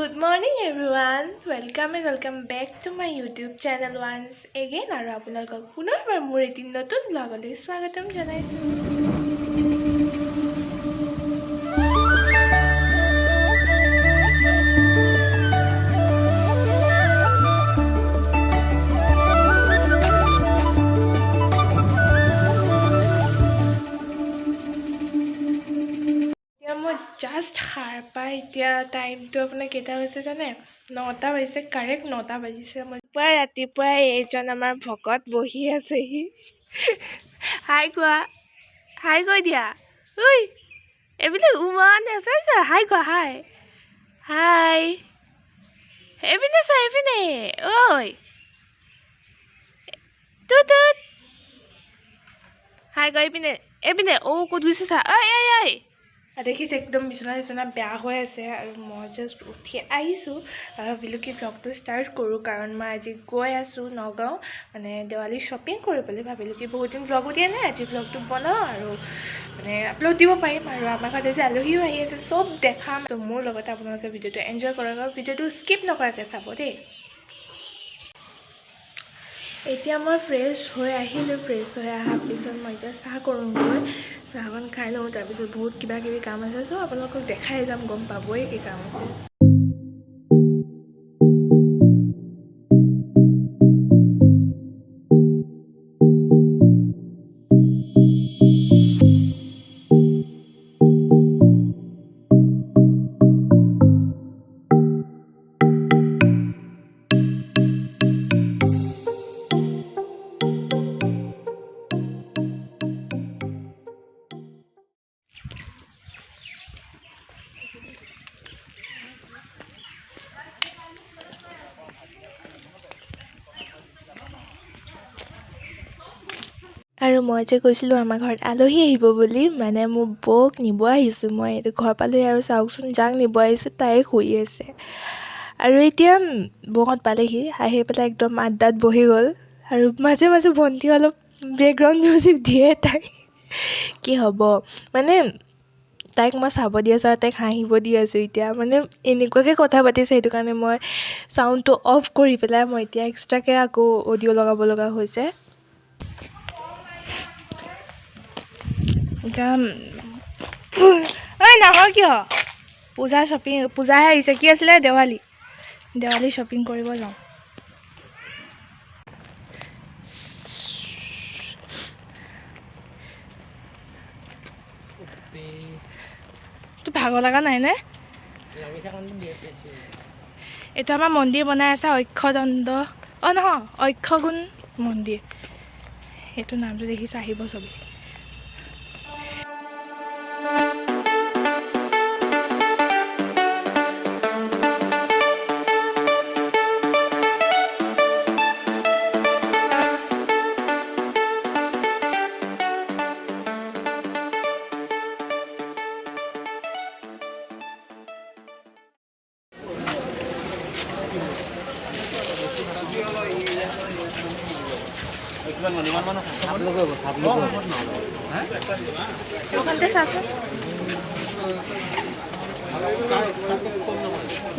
Good morning everyone. Welcome back to my YouTube channel once again. আৰু আপোনালোকক পুনৰবাৰ মোৰ এটি নতুন ব্লগলৈ স্বাগতম জনাইছো। Just harpa itia time to apna keta hoise jane 9টা বাজিছে কাৰেক্ট 9টা বাজিছে মই পুৱা ৰাতিপুৱা এইজন আমাৰ ভকত বহি আছে হি হাই কৈ দিয়া ঐ এবিলে উমান আছে হাই কোৱা হাই এবিনে ঐ তুত হাই কৈ এবিনে ও কত গৈছে চা ঐ দেখিছে একদম বিছনা বেয়া হৈ আছে আৰু মই জাষ্ট উঠি আহিছোঁ ভাবিলোঁ কি ব্লগটো ষ্টাৰ্ট কৰোঁ কাৰণ মই আজি গৈ আছোঁ নগাঁও মানে দেৱালী শ্বপিং কৰিবলৈ ভাবিলোঁ কি বহুত দিন ব্লগো দিয়া নাই আজি ব্লগটো বনাওঁ আৰু মানে আপলোড দিব পাৰিম আৰু আমাৰ ঘৰত আজি আলহীও আহি আছে চব দেখাম তো মোৰ লগতে আপোনালোকে ভিডিঅ'টো এনজয় কৰক আৰু ভিডিঅ'টো স্কিপ নকৰাকৈ চাব দেই এতিয়া মই ফ্ৰেছ হৈ আহিলোঁ ফ্ৰেছ হৈ অহাৰ পিছত মই এতিয়া চাহ কৰোঁগৈ চাহকণ খাই লওঁ তাৰপিছত বহুত কিবা কিবি কাম আছে চ' আপোনালোকক দেখাই যাম গম পাবই কি কাম আছে আৰু মই যে কৈছিলোঁ আমাৰ ঘৰত আলহী আহিব বুলি মানে মোৰ বৌক নিব আহিছোঁ মই এইটো ঘৰ পালোহি আৰু চাওকচোন যাক নিব আহিছোঁ তাই শুই আছে আৰু এতিয়া বৌহঁত পালেহি আহি পেলাই একদম আড্ডাত বহি গ'ল আৰু মাজে মাজে ভণ্টি অলপ বেকগ্ৰাউণ্ড মিউজিক দিয়ে তাই কি হ'ব মানে তাইক মই চাব দি আছোঁ আৰু তাইক হাঁহিব দি আছোঁ এতিয়া মানে এনেকুৱাকৈ কথা পাতিছে সেইটো কাৰণে মই চাউণ্ডটো অফ কৰি পেলাই মই এতিয়া এক্সট্ৰাকৈ আকৌ অডিঅ' লগাব লগা হৈছে এতিয়া ঐ নাহৰ কিয় পূজাহে আহিছে কি আছিলে দেৱালী শ্বপিং কৰিব যাওঁ তোৰ ভাগৰ লগা নাইনে এইটো আমাৰ মন্দিৰ বনাই আছে অক্ষগুণ মন্দিৰ সেইটো নামটো দেখিছে আহিব চবেই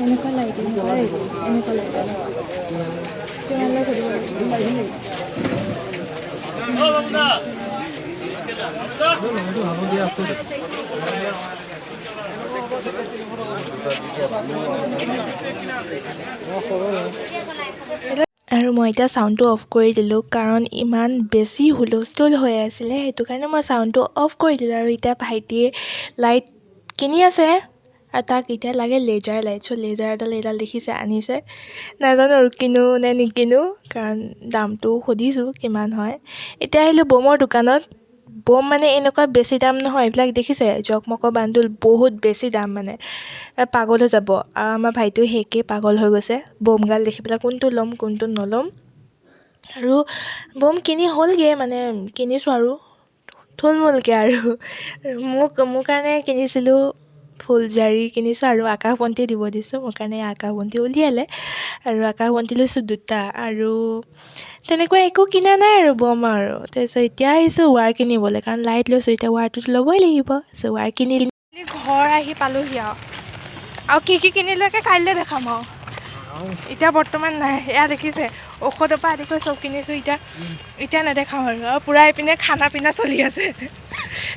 এনেকুৱা লাইটিং আৰু মই এতিয়া চাউণ্ডটো অফ কৰি দিলোঁ কাৰণ ইমান বেছি হুলস্থুল হৈ আছিলে সেইটো কাৰণে মই চাউণ্ডটো অফ কৰি দিলোঁ আৰু এতিয়া ভাইটিয়ে লাইট কিনি আছে আৰু তাক এতিয়া লাগে লেজাৰ লাইট চ' লেজাৰ এডাল দেখিছে আনিছে নাজানো আৰু কিনো নে নিকিনো কাৰণ দামটো সুধিছোঁ কিমান হয় এতিয়া আহিলোঁ বমৰ দোকানত বম মানে এনেকুৱা বেছি দাম নহয় এইবিলাক দেখিছে জকমকৰ বান্দুল বহুত বেছি দাম মানে পাগল হৈ যাব আৰু আমাৰ ভাইটিও সেইকে পাগল হৈ গৈছে বমগাল দেখি পেলাই কোনটো ল'ম কোনটো নল'ম আৰু বম কিনি হ'লগৈ মানে কিনিছোঁ আৰু থুলমূলকৈ আৰু মোৰ কাৰণে কিনিছিলোঁ ফুলজাৰি কিনিছোঁ আৰু আকাশবন্তি দিব দিছোঁ মোৰ কাৰণে আকাশবন্তি উলিয়ালে আৰু আকাশবন্তি লৈছোঁ 2টা আৰু তেনেকুৱা একো কিনা নাই আৰু বম আৰু তাৰপিছত এতিয়া আহিছোঁ ৱাৰ কিনিবলৈ কাৰণ লাইট লৈছোঁ এতিয়া ৱাৰটোতো ল'বই লাগিব চ' ৱাৰ কিনি ঘৰ আহি পালোহি আৰু আৰু কি কিনিলোকে কাইলৈ দেখাম আৰু এতিয়া বৰ্তমান নাই এয়া দেখিছে ঔষধৰ পৰা আদি কৰি চব কিনিছোঁ এতিয়া নেদেখাম আৰু পূৰা এইপিনে খানা পিনা চলি আছে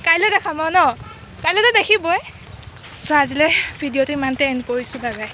কাইলৈ দেখাম আৰু ন কাইলৈতো দেখিবই চ' আজিলৈ ভিডিঅ'টো ইমানতে এণ্ড কৰিছোঁ বাই বাই